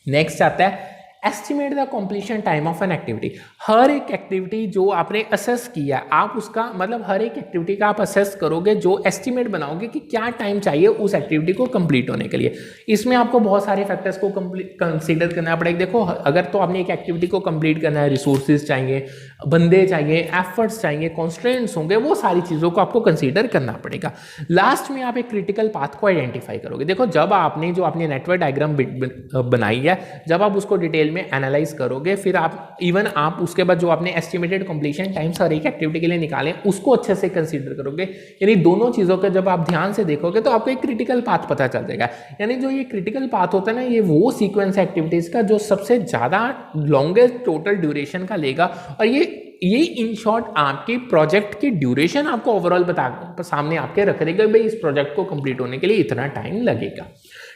नेक्स्ट आता है estimate the completion time of an activity. हर एक एक्टिविटी जो आपने असेस किया आप उसका मतलब हर एक एक्टिविटी का आप असेस करोगे, जो एस्टिमेट बनाओगे कि क्या टाइम चाहिए उस एक्टिविटी को कंप्लीट होने के लिए। इसमें आपको बहुत सारे फैक्टर्स को कंसीडर करना पड़ेगा। देखो अगर तो आपने एक एक्टिविटी को कंप्लीट करना है, रिसोर्सेज चाहिए, बंदे चाहिए, एफर्ट्स चाहिए, कॉन्स्ट्रेंट्स होंगे, वो सारी चीज़ों को आपको कंसीडर करना पड़ेगा। लास्ट में आप एक क्रिटिकल पाथ को आइडेंटिफाई करोगे। देखो जब आपने जो अपनी नेटवर्क डायग्राम बनाई है, जब आप उसको डिटेल में एनालाइज करोगे, फिर आप इवन आप उसके बाद जो आपने एस्टिमेटेड कंप्लीशन टाइम्स हर एक एक्टिविटी के लिए निकाले उसको अच्छे से कंसीडर करोगे। यानी दोनों चीज़ों का जब आप ध्यान से देखोगे तो आपको एक क्रिटिकल पाथ पता चल जाएगा। यानी जो ये क्रिटिकल पाथ होता है ना, ये वो सीक्वेंस एक्टिविटीज़ का जो सबसे ज़्यादा लॉन्गेस्ट टोटल ड्यूरेशन का लेगा, और ये इन शॉर्ट आपके प्रोजेक्ट की ड्यूरेशन आपको ओवरऑल सामने आपके रख देगा, भाई इस प्रोजेक्ट को कंप्लीट होने के लिए इतना टाइम लगेगा,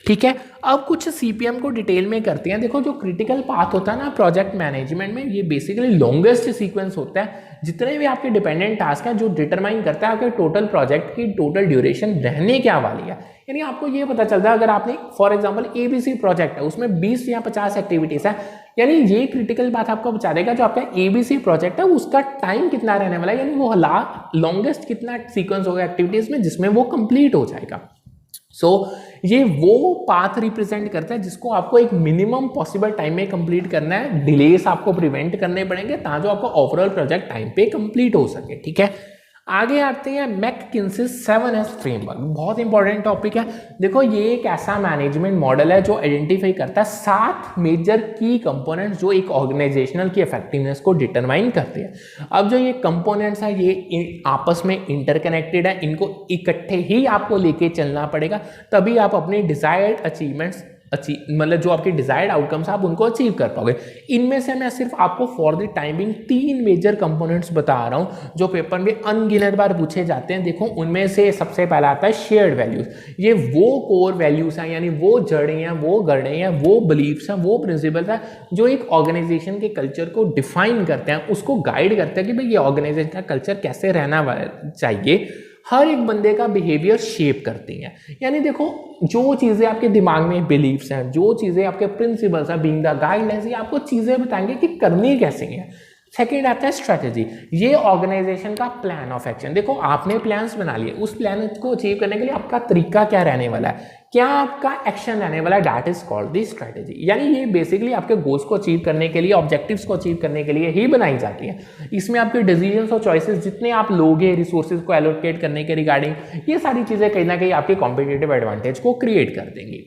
ठीक है। अब कुछ सीपीएम को डिटेल में करते हैं। देखो जो क्रिटिकल पाथ होता है ना प्रोजेक्ट मैनेजमेंट में, ये बेसिकली लॉन्गेस्ट सीक्वेंस होता है। जितने भी आपके डिपेंडेंट टास्क है जो डिटरमाइन करता है आपके टोटल प्रोजेक्ट की टोटल ड्यूरेशन रहने क्या वाली है। यानी आपको ये पता चलता है अगर आपने फॉर एग्जांपल एबीसी प्रोजेक्ट है उसमें 20 या 50 एक्टिविटीज है, यानी ये क्रिटिकल बात आपको बता देगा जो आपका एबीसी प्रोजेक्ट है उसका टाइम कितना रहने वाला है, यानी वो लॉन्गेस्ट कितना सीक्वेंस होगा एक्टिविटीज में जिसमें वो कंप्लीट हो जाएगा। सो ये वो पाथ रिप्रेजेंट करता है जिसको आपको एक मिनिमम पॉसिबल टाइम में कंप्लीट करना है। डिलेस आपको प्रिवेंट करने पड़ेंगे ताकि आपको ओवरऑल प्रोजेक्ट टाइम पे कंप्लीट हो सके, ठीक है। आगे आते हैं मैककिन्से 7S फ्रेमवर्क, बहुत इंपॉर्टेंट टॉपिक है। देखो ये एक ऐसा मैनेजमेंट मॉडल है जो आइडेंटिफाई करता है 7 मेजर की कंपोनेंट्स जो एक ऑर्गेनाइजेशनल की इफेक्टिवनेस को डिटरमाइन करते हैं। अब जो ये कंपोनेंट्स हैं ये आपस में इंटरकनेक्टेड है, इनको इकट्ठे ही आपको लेके चलना पड़ेगा, तभी आप अपने डिजायर्ड अचीवमेंट्स मतलब जो आपके डिजायर्ड आउटकम्स आप उनको अचीव कर पाओगे। इनमें से मैं सिर्फ आपको for the timing 3 major components बता रहा हूं जो पेपर में अनगिनत बार पूछे जाते हैं। देखो उनमें से सबसे पहला आता है शेयर्ड वैल्यूज। ये वो कोर वैल्यूज हैं, यानी वो जड़ें हैं, वो गढ़ें हैं, वो बिलीफ्स हैं, वो प्रिंसिपल्स हैं जो एक ऑर्गेनाइजेशन के कल्चर को डिफाइन करते हैं, उसको गाइड करते हैं कि भाई ये ऑर्गेनाइजेशन का कल्चर कैसे रहना चाहिए। हर एक बंदे का बिहेवियर शेप करती हैं। यानी देखो जो चीज़ें आपके दिमाग में बिलीफ्स हैं, जो चीज़ें आपके प्रिंसिपल्स हैं, बीइंग द गाइडलाइंस, ये आपको चीज़ें बताएंगे कि करनी कैसे है। सेकेंड आता है स्ट्रेटेजी। ये ऑर्गेनाइजेशन का प्लान ऑफ एक्शन। देखो आपने प्लान्स बना लिए, उस प्लान को अचीव करने के लिए आपका तरीका क्या रहने वाला है, क्या आपका एक्शन रहने वाला, that is called the strategy. यानी ये बेसिकली आपके गोल्स को अचीव करने के लिए, ऑब्जेक्टिव्स को अचीव करने के लिए ही बनाई जाती है। इसमें आपके डिसीजंस और चॉइसेस जितने आप लोगे रिसोर्सेज को एलोकेट करने के रिगार्डिंग, ये सारी चीजें कहीं ना कहीं आपके कॉम्पिटिटिव एडवांटेज को क्रिएट कर देंगी।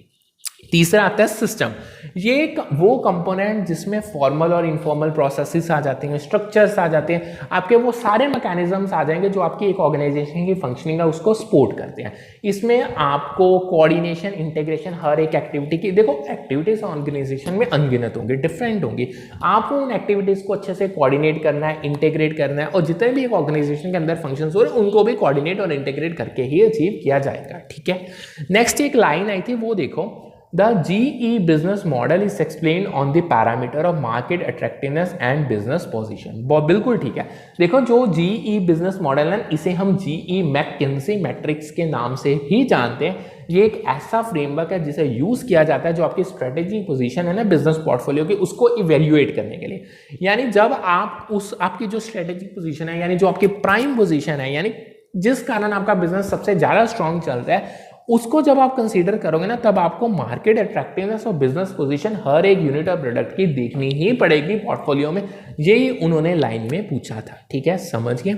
तीसरा आता है सिस्टम। ये वो कंपोनेंट जिसमें फॉर्मल और इनफॉर्मल प्रोसेसेस आ जाते हैं, स्ट्रक्चर्स आ जाते हैं, आपके वो सारे मैकेनिज्म्स आ जाएंगे जो आपकी एक ऑर्गेनाइजेशन की फंक्शनिंग है उसको सपोर्ट करते हैं। इसमें आपको कोऑर्डिनेशन, इंटीग्रेशन, हर एक एक्टिविटी की, देखो एक्टिविटीज ऑर्गेनाइजेशन में अनगिनत होंगी, डिफरेंट होंगी, आपको उन एक्टिविटीज को अच्छे से कोऑर्डिनेट करना है, इंटीग्रेट करना है, और जितने भी एक ऑर्गेनाइजेशन के अंदर फंक्शंस हो रहे हैं उनको भी कोऑर्डिनेट और इंटीग्रेट करके ही अचीव किया जाएगा। ठीक है, नेक्स्ट एक लाइन आई थी, वो देखो, The GE business model is explained on the parameter of market attractiveness and business position। बिल्कुल ठीक है। देखो जो GE business model है इसे हम GE मैकिन्से मैट्रिक्स के नाम से ही जानते हैं। ये एक ऐसा फ्रेमवर्क है जिसे यूज किया जाता है जो आपकी स्ट्रेटेजिक पोजीशन है ना बिजनेस पोर्टफोलियो की, उसको इवेल्युएट करने के लिए। यानी जब आप आपकी जो स्ट्रेटेजिक पोजीशन है, यानी जो आपकी प्राइम पोजीशन है, यानी जिस कारण आपका बिजनेस सबसे ज्यादा स्ट्रांग चल रहा है, उसको जब आप कंसीडर करोगे ना, तब आपको मार्केट अट्रैक्टिवनेस और बिजनेस पोजीशन हर एक यूनिट और प्रोडक्ट की देखनी ही पड़ेगी पोर्टफोलियो में। यही उन्होंने लाइन में पूछा था। ठीक है, समझ गए।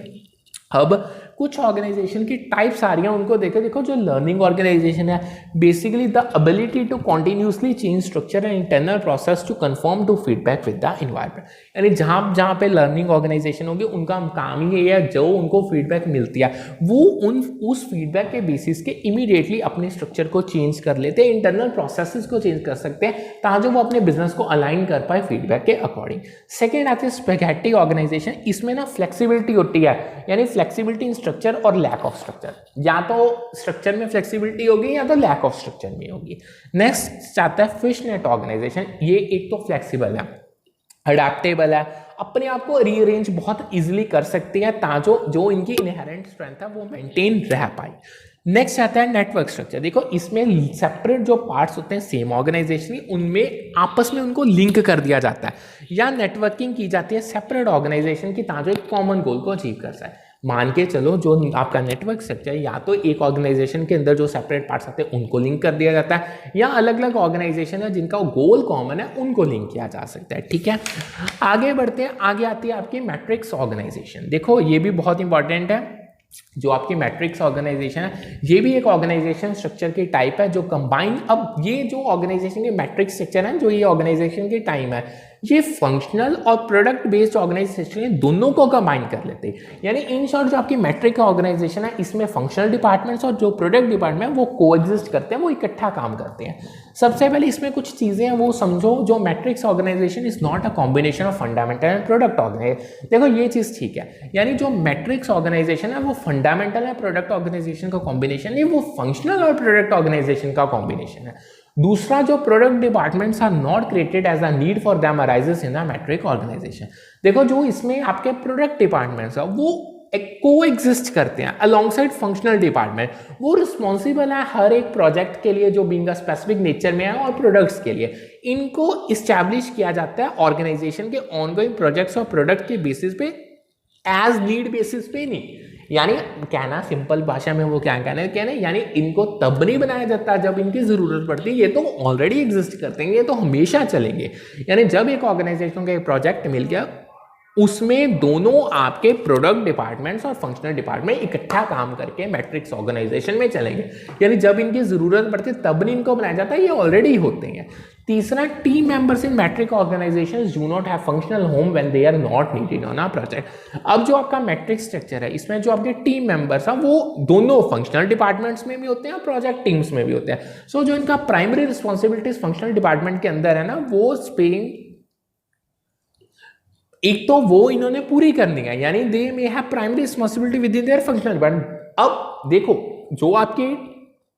अब कुछ ऑर्गेनाइजेशन की टाइप्स आ रही हैं, उनको देखो जो लर्निंग ऑर्गेनाइजेशन है, basically the ability to continuously change structure and internal process to confirm to feedback with the environment. यानी जहाँ पे लर्निंग ऑर्गेनाइजेशन होगी उनका काम ही है, जो उनको फीडबैक मिलती है वो उस फीडबैक के बेसिस के इमीडिएटली अपने स्ट्रक्चर को चेंज कर लेते हैं, इंटरनल प्रोसेसेस को चेंज कर सकते हैं ताकि वो अपने बिजनेस को अलाइन कर पाए फीडबैक के अकॉर्डिंग। सेकेंड आती है स्पेगेटी ऑर्गेनाइजेशन। इसमें ना फ्लेक्सिबिलिटी होती है, यानी फ्लेक्सिबिलिटी इन स्ट्रक्चर और लैक ऑफ स्ट्रक्चर, या तो स्ट्रक्चर में फ्लेक्सिबिलिटी होगी या तो लैक ऑफ स्ट्रक्चर में होगी। नेक्स्ट आता है फिश नेट ऑर्गेनाइजेशन। ये एक तो फ्लेक्सिबल है, अडेप्टेबल है, अपने आप को रीअरेंज बहुत इजीली कर सकती है ताकि जो इनकी इनहेरेंट स्ट्रेंथ है वो मेंटेन रह पाए। नेक्स्ट आता है नेटवर्क स्ट्रक्चर। देखो इसमें सेपरेट जो पार्ट्स होते हैं सेम ऑर्गेनाइजेशन की, उनमें आपस में उनको लिंक कर दिया जाता है या नेटवर्किंग की जाती है सेपरेट ऑर्गेनाइजेशन की ताकि एक कॉमन गोल को अचीव कर सके। मान के चलो जो आपका नेटवर्क स्ट्रक्चर है, या तो एक ऑर्गेनाइजेशन के अंदर जो सेपरेट पार्ट्स आते हैं उनको लिंक कर दिया जाता है, या अलग अलग ऑर्गेनाइजेशन है जिनका गोल कॉमन है उनको लिंक किया जा सकता है। ठीक है, आगे बढ़ते हैं। आगे आती है आपकी मैट्रिक्स ऑर्गेनाइजेशन। देखो ये भी बहुत इंपॉर्टेंट है। जो आपकी मैट्रिक्स ऑर्गेनाइजेशन है ये भी एक ऑर्गेनाइजेशन स्ट्रक्चर की टाइप है जो कंबाइन, अब ये जो ऑर्गेनाइजेशन की मैट्रिक्स स्ट्रक्चर है, जो ये ऑर्गेनाइजेशन की टाइम है, ये फंक्शनल और प्रोडक्ट बेस्ड ऑर्गेनाइजेशन दोनों को कंबाइन कर लेते हैं। यानी इन शॉर्ट जो आपकी मैट्रिक ऑर्गेनाइजेशन है इसमें फंक्शनल डिपार्टमेंट्स और जो प्रोडक्ट डिपार्टमेंट है वो कोएग्जिस्ट करते हैं, वो इकट्ठा काम करते हैं। सबसे पहले इसमें कुछ चीजें हैं वो समझो। जो matrix organisation is not a combination of fundamental and product organisation. देखो ये चीज ठीक है, यानी जो मैट्रिक्स ऑर्गेनाइजेशन है वो फंडामेंटल है प्रोडक्ट ऑर्गेनाइजेशन का कॉम्बिनेशन नहीं, वो फंक्शनल और प्रोडक्ट ऑर्गेनाइजेशन का कॉम्बिनेशन है। दूसरा, जो product departments are not created as a need for them arises in a matrix organisation. देखो जो इसमें आपके प्रोडक्ट डिपार्टमेंट्स है वो को एग्जिस्ट करते हैं अलोंगसाइड फंक्शनल डिपार्टमेंट। वो रिस्पॉन्सिबल है हर एक प्रोजेक्ट के लिए जो बीइंग स्पेसिफिक नेचर में है और प्रोडक्ट्स के लिए। इनको इस्टेब्लिश किया जाता है ऑर्गेनाइजेशन के ऑनगोइंग प्रोजेक्ट्स और प्रोडक्ट के बेसिस पे, एज नीड बेसिस पे नहीं। यानी कहना सिंपल भाषा में वो क्या कहना यानी इनको तब नहीं बनाया जाता जब इनकी जरूरत पड़ती है, ये तो ऑलरेडी एग्जिस्ट करते हैं, ये तो हमेशा चलेंगे। यानी जब एक ऑर्गेनाइजेशन का एक प्रोजेक्ट मिल गया उसमें दोनों आपके प्रोडक्ट डिपार्टमेंट्स और फंक्शनल डिपार्टमेंट इकट्ठा काम करके मैट्रिक्स ऑर्गेनाइजेशन में चलेंगे। यानी जब इनकी जरूरत पड़ती है तब नहीं इनको बनाया जाता, ये ऑलरेडी होते हैं। तीसरा, team members in matrix organisations do not have functional home when they are not needed on a project. अब जो आपका मैट्रिक स्ट्रक्चर है इसमें जो आपके टीम मेंबर्स हैं वो दोनों फंक्शनल डिपार्टमेंट्स में भी होते हैं, प्रोजेक्ट टीम्स में भी होते हैं। सो जो इनका प्राइमरी रिस्पॉन्सिबिलिटीज फंक्शनल डिपार्टमेंट के अंदर है ना, वो स्पेइंग एक तो वो इन्होंने पूरी करनी है, यानी they may have primary responsibility within their functional department. अब देखो जो आपके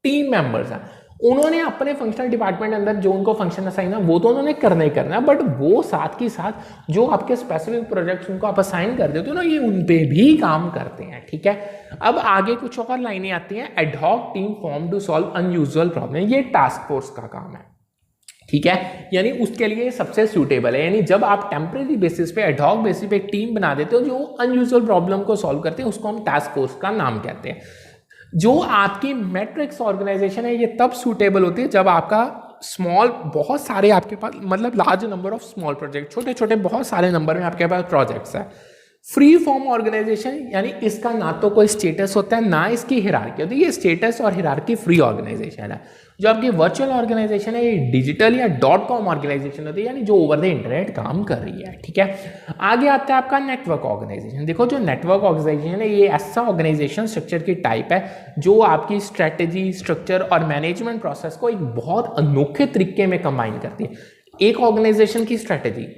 टीम मेंबर्स हैं उन्होंने अपने फंक्शनल डिपार्टमेंट अंदर जो उनको फंक्शन असाइन है वो तो उन्होंने करना ही करना है, बट वो साथ के साथ जो आपके स्पेसिफिक प्रोजेक्ट्स उनको आप असाइन कर देते हो ना, ये उन पे भी काम करते हैं। ठीक है, अब आगे कुछ और लाइनें आती हैं। Ad hoc team form to solve unusual problem, ये टास्क फोर्स का काम है। ठीक है, यानी उसके लिए सबसे सूटेबल है। यानी जब आप टेम्परेरी बेसिस पे एडहॉक बेसिस पे एक टीम बना देते हो जो अनयूजुअल प्रॉब्लम को सॉल्व करते हैं, उसको हम टास्क फोर्स का नाम कहते हैं। जो आपकी मैट्रिक्स ऑर्गेनाइजेशन है ये तब सूटेबल होती है जब आपका स्मॉल, बहुत सारे आपके पास, मतलब large number of small project, छोटे छोटे बहुत सारे नंबर में आपके पास प्रोजेक्ट्स है। फ्री फॉर्म ऑर्गेनाइजेशन यानी इसका ना तो कोई स्टेटस होता है ना इसकी हिरार्की होती है, ये स्टेटस और हिरार्की फ्री ऑर्गेनाइजेशन है। जो आपकी वर्चुअल ऑर्गेनाइजेशन है ये डिजिटल या .com ऑर्गेनाइजेशन होती है, यानी जो ओवर द इंटरनेट काम कर रही है। ठीक है, आगे आता है आपका नेटवर्क ऑर्गेनाइजेशन। देखो जो नेटवर्क ऑर्गेनाइजेशन है ये ऐसा ऑर्गेनाइजेशन स्ट्रक्चर की टाइप है जो आपकी स्ट्रेटेजी, स्ट्रक्चर और मैनेजमेंट प्रोसेस को एक बहुत अनोखे तरीके में कंबाइन करती है। एक ऑर्गेनाइजेशन की स्ट्रेटेजी,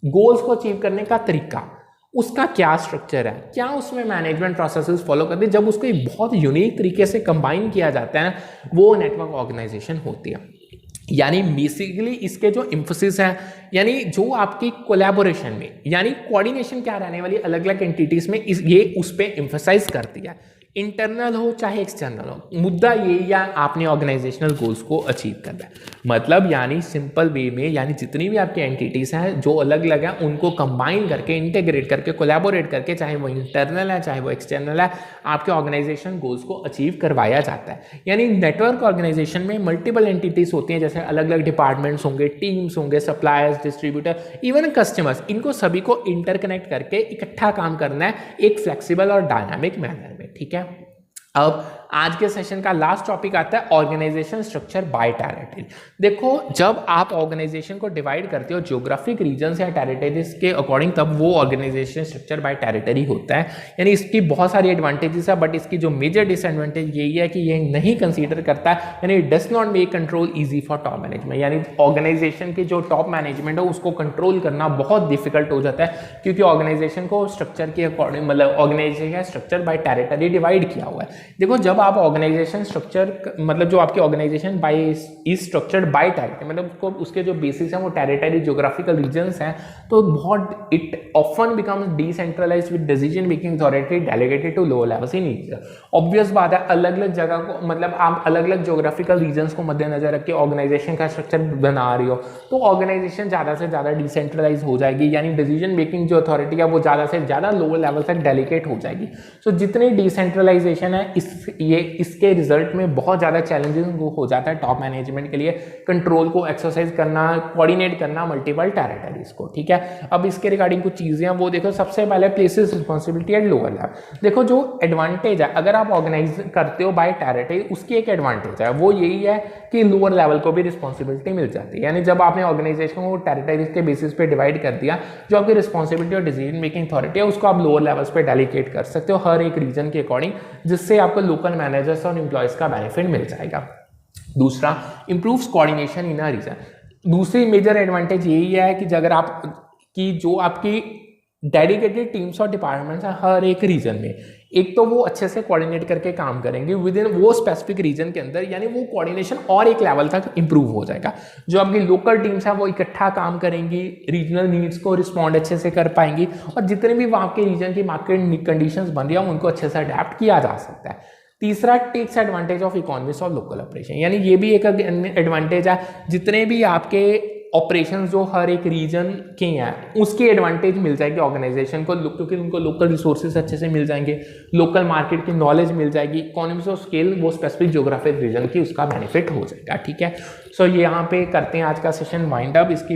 गोल्स को अचीव करने का तरीका, उसका क्या स्ट्रक्चर है, क्या उसमें मैनेजमेंट प्रोसेसेस फॉलो करती है, जब उसको एक बहुत यूनिक तरीके से कंबाइन किया जाता है वो नेटवर्क ऑर्गेनाइजेशन होती है। यानी बेसिकली इसके जो इम्फोसिस है, यानी जो आपकी कोलैबोरेशन में, यानी कोऑर्डिनेशन क्या रहने वाली अलग अलग एंटिटीज में, ये उस पर एम्फोसाइज करती है। इंटरनल हो चाहे एक्सटर्नल हो, मुद्दा ये या आपने ऑर्गेनाइजेशनल गोल्स को अचीव करना है। मतलब यानी सिंपल वे में, यानी जितनी भी आपकी एंटिटीज हैं जो अलग अलग हैं उनको कंबाइन करके, इंटीग्रेट करके, कोलैबोरेट करके, चाहे वो इंटरनल है चाहे वो एक्सटर्नल है, आपके ऑर्गेनाइजेशन गोल्स को अचीव करवाया जाता है। यानी नेटवर्क ऑर्गेनाइजेशन में मल्टीपल एंटिटीज होती हैं, जैसे अलग अलग डिपार्टमेंट्स होंगे, टीम्स होंगे, सप्लायर्स, डिस्ट्रीब्यूटर, इवन कस्टमर्स, इनको सभी को इंटरकनेक्ट करके इकट्ठा काम करना है एक फ्लेक्सिबल और डायनामिक मैनर में। ठीक है, अब आज के सेशन का लास्ट टॉपिक आता है ऑर्गेनाइजेशन स्ट्रक्चर बाय टेरिटरी। देखो जब आप ऑर्गेनाइजेशन को डिवाइड करते हो ज्योग्राफिक रीजन्स या टेरिटरीज के अकॉर्डिंग, तब वो ऑर्गेनाइजेशन स्ट्रक्चर बाय टेरिटरी होता है। यानी इसकी बहुत सारी एडवांटेजेस है, बट इसकी जो मेजर डिसएडवांटेज यही है कि ये नहीं कंसीडर करता है, यानी it does not make control easy for top management. यानी ऑर्गेनाइजेशन की जो टॉप मैनेजमेंट है उसको कंट्रोल करना बहुत डिफिकल्ट हो जाता है, क्योंकि ऑर्गेनाइजेशन को स्ट्रक्चर के अकॉर्डिंग, मतलब organisation structure by territory divide किया हुआ है। देखो जब आप ऑर्गेनाइजेशन स्ट्रक्चर, मतलब जो आपकी organisation by is structured by territory, मतलब उसको उसके जो बेसिस हैं वो टेरिटरी, ज्योग्राफिकल रीजन्स हैं, तो बहुत it often becomes decentralised with decision making authority delegated to lower levels in each. Obvious बात है, अलग अलग जगह को, मतलब आप अलग अलग ज्योग्राफिकल रीजन्स को मद्देनजर रख के ऑर्गेनाइजेशन का स्ट्रक्चर बना रही हो, तो ऑर्गेनाइजेशन ज़्यादा से ज़्यादा डिसेंट्रलाइज हो जाएगी, यानी डिसीजन मेकिंग जो अथॉरिटी है वो ज़्यादा से ज़्यादा लोअर लेवल तक डेलीगेट हो जाएगी। सो जितनी डिसेंट्रलाइजेशन है इसके रिजल्ट में बहुत ज़्यादा चैलेंजिंग हो जाता है टॉप मैनेजमेंट के लिए कंट्रोल को एक्सरसाइज करना, कोऑर्डिनेट करना मल्टीपल टेरिटरीज को। ठीक है, अब इसके रिगार्डिंग कुछ चीज़ें हैं वो देखो। सबसे पहले places responsibility at lower level. देखो जो एडवांटेज है अगर आप ऑर्गेनाइज करते हो बाय टेरिटरी, उसकी एक एडवांटेज है वो यही है कि लोअर लेवल को भी रिस्पॉन्सिबिलिटी मिल जाती है। यानी जब आपने ऑर्गेनाइजेशन को टेरिटरीज के बेसिस पे डिवाइड कर दिया, जो आपकी रिस्पॉन्सिबिलिटी और डिसीजन मेकिंग अथॉरिटी है उसको आप लोअर लेवल्स पे डेलीगेट कर सकते हो हर एक रीजन के अकॉर्डिंग, जिससे आपको लोकल मैनेजर्स और एम्प्लॉयज का बेनिफिट मिल जाएगा। दूसरा, improves coordination in a region. दूसरी मेजर एडवांटेज यही है कि अगर आप की जो आपकी डेडिकेटेड टीम्स और डिपार्टमेंट्स हैं हर एक रीजन में, एक तो वो अच्छे से कोऑर्डिनेट करके काम करेंगे विद इन वो स्पेसिफिक रीजन के अंदर, यानी वो कोऑर्डिनेशन और एक लेवल तक इंप्रूव हो जाएगा। जो आपकी लोकल टीम्स हैं वो इकट्ठा काम करेंगी, रीजनल नीड्स को रिस्पॉन्ड अच्छे से कर पाएंगी, और जितने भी वहाँ के रीजन की मार्केट कंडीशंस बन रही हैं उनको अच्छे से अडेप्ट किया जा सकता है। तीसरा, takes advantage of economics of local operation, यानी ये भी एक एडवांटेज है, जितने भी आपके ऑपरेशंस जो हर एक रीजन के हैं उसकी एडवांटेज मिल जाएगी ऑर्गेनाइजेशन को, क्योंकि उनको लोकल रिसोर्सेज अच्छे से मिल जाएंगे, लोकल मार्केट की नॉलेज मिल जाएगी, इकोनॉमिक्स ऑफ स्केल वो स्पेसिफिक ज्योग्राफिक रीजन की उसका बेनिफिट हो जाएगा। ठीक है, सो ये यहाँ पे करते हैं आज का सेशन वाइंड अप। इसकी